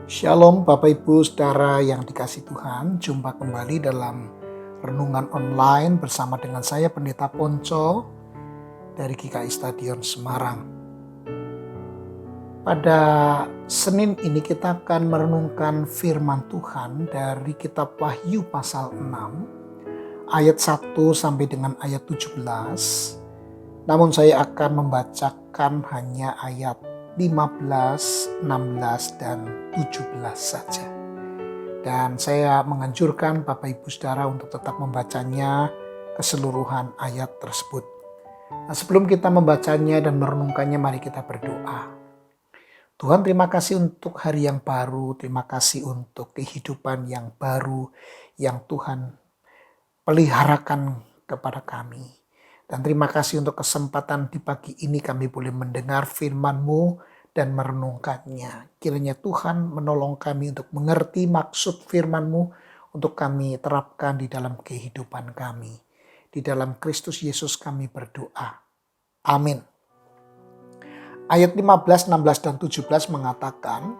Shalom Bapak Ibu Saudara yang dikasih Tuhan, jumpa kembali dalam renungan online bersama dengan saya Pendeta Ponco dari GKI Stadion Semarang. Pada Senin ini kita akan merenungkan firman Tuhan dari kitab Wahyu pasal 6 ayat 1 sampai dengan ayat 17. Namun saya akan membacakan hanya ayat 15, 16, dan 17 saja. Dan saya menganjurkan Bapak Ibu Saudara untuk tetap membacanya keseluruhan ayat tersebut. Nah, sebelum kita membacanya dan merenungkannya, mari kita berdoa. Tuhan, terima kasih untuk hari yang baru, terima kasih untuk kehidupan yang baru yang Tuhan peliharakan kepada kami. Dan terima kasih untuk kesempatan di pagi ini kami boleh mendengar firman-Mu dan merenungkannya. Kiranya Tuhan menolong kami untuk mengerti maksud firman-Mu untuk kami terapkan di dalam kehidupan kami. Di dalam Kristus Yesus kami berdoa. Amin. Ayat 15, 16, dan 17 mengatakan,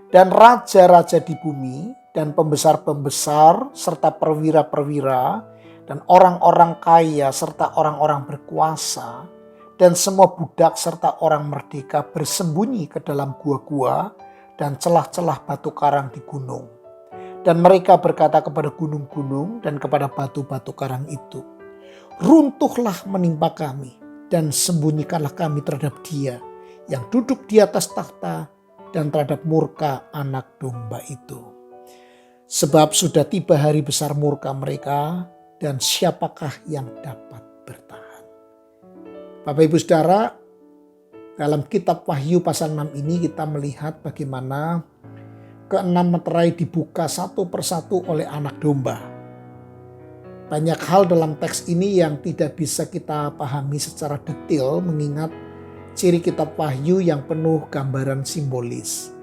dan raja-raja di bumi dan pembesar-pembesar serta perwira-perwira dan orang-orang kaya serta orang-orang berkuasa dan semua budak serta orang merdeka bersembunyi ke dalam gua-gua dan celah-celah batu karang di gunung. Dan mereka berkata kepada gunung-gunung dan kepada batu-batu karang itu, runtuhlah menimpa kami dan sembunyikanlah kami terhadap Dia yang duduk di atas takhta dan terhadap murka anak domba itu. Sebab sudah tiba hari besar murka mereka, dan siapakah yang dapat bertahan? Bapak Ibu Saudara, dalam kitab Wahyu pasal 6 ini kita melihat bagaimana keenam meterai dibuka satu persatu oleh anak domba. Banyak hal dalam teks ini yang tidak bisa kita pahami secara detail mengingat ciri kitab Wahyu yang penuh gambaran simbolis.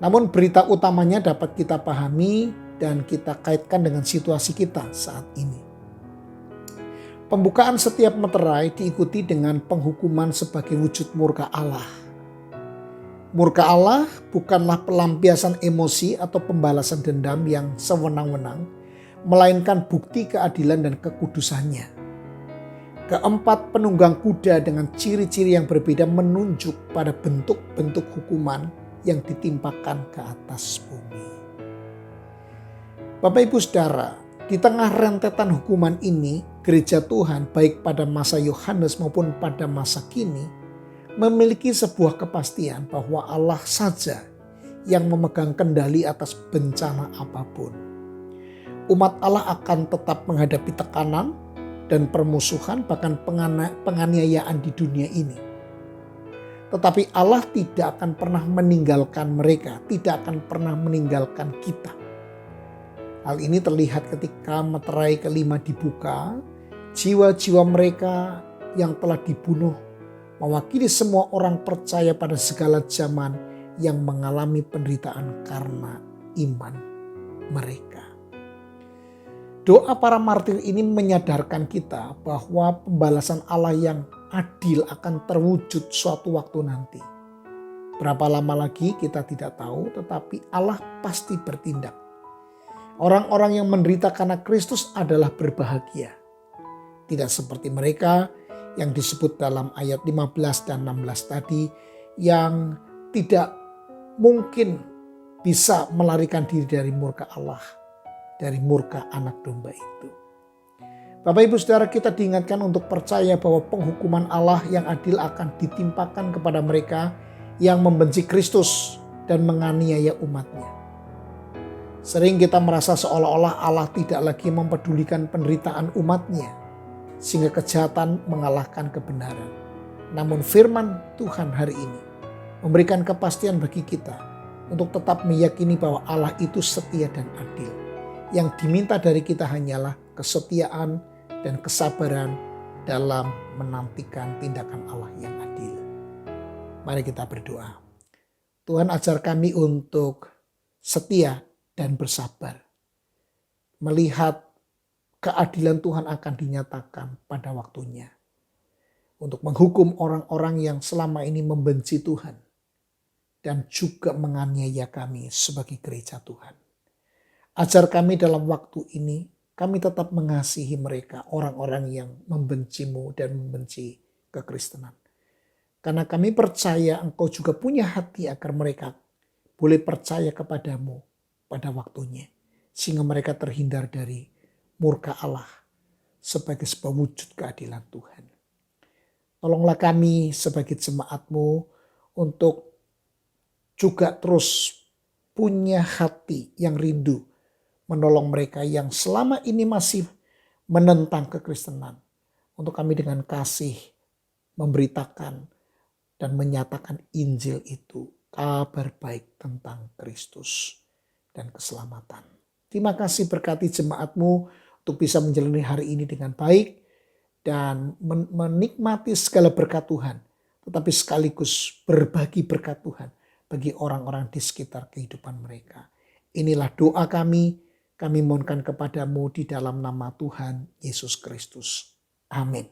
Namun berita utamanya dapat kita pahami dan kita kaitkan dengan situasi kita saat ini. Pembukaan setiap meterai diikuti dengan penghukuman sebagai wujud murka Allah. Murka Allah bukanlah pelampiasan emosi atau pembalasan dendam yang sewenang-wenang, melainkan bukti keadilan dan kekudusannya. Keempat penunggang kuda dengan ciri-ciri yang berbeda menunjuk pada bentuk-bentuk hukuman yang ditimpakan ke atas bumi. Bapak Ibu Saudara, di tengah rentetan hukuman ini, gereja Tuhan baik pada masa Yohanes maupun pada masa kini memiliki sebuah kepastian bahwa Allah saja yang memegang kendali atas bencana apapun. Umat Allah akan tetap menghadapi tekanan dan permusuhan bahkan penganiayaan di dunia ini. Tetapi Allah tidak akan pernah meninggalkan mereka, tidak akan pernah meninggalkan kita. Hal ini terlihat ketika meterai kelima dibuka, jiwa-jiwa mereka yang telah dibunuh mewakili semua orang percaya pada segala zaman yang mengalami penderitaan karena iman mereka. Doa para martir ini menyadarkan kita bahwa pembalasan Allah yang adil akan terwujud suatu waktu nanti. Berapa lama lagi kita tidak tahu, tetapi Allah pasti bertindak. Orang-orang yang menderita karena Kristus adalah berbahagia. Tidak seperti mereka yang disebut dalam ayat 15 dan 16 tadi yang tidak mungkin bisa melarikan diri dari murka Allah, dari murka anak domba itu. Bapak Ibu Saudara, kita diingatkan untuk percaya bahwa penghukuman Allah yang adil akan ditimpakan kepada mereka yang membenci Kristus dan menganiaya umatnya. Sering kita merasa seolah-olah Allah tidak lagi mempedulikan penderitaan umatnya, sehingga kejahatan mengalahkan kebenaran. Namun firman Tuhan hari ini memberikan kepastian bagi kita untuk tetap meyakini bahwa Allah itu setia dan adil. Yang diminta dari kita hanyalah kesetiaan dan kesabaran dalam menantikan tindakan Allah yang adil. Mari kita berdoa. Tuhan, ajar kami untuk setia dan bersabar. Melihat keadilan Tuhan akan dinyatakan pada waktunya. Untuk menghukum orang-orang yang selama ini membenci Tuhan. dan juga menganiaya kami sebagai gereja Tuhan. Ajar kami dalam waktu ini, kami tetap mengasihi mereka, orang-orang yang membencimu dan membenci kekristenan. Karena kami percaya Engkau juga punya hati agar mereka boleh percaya kepadamu pada waktunya. Sehingga mereka terhindar dari murka Allah sebagai sebuah wujud keadilan Tuhan. Tolonglah kami sebagai jemaat-Mu untuk juga terus punya hati yang rindu menolong mereka yang selama ini masih menentang kekristenan. Untuk kami dengan kasih memberitakan dan menyatakan Injil itu, kabar baik tentang Kristus dan keselamatan. Terima kasih berkati jemaat-Mu untuk bisa menjalani hari ini dengan baik dan menikmati segala berkat Tuhan, tetapi sekaligus berbagi berkat Tuhan bagi orang-orang di sekitar kehidupan mereka. Inilah doa kami mohonkan kepadamu di dalam nama Tuhan Yesus Kristus. Amin.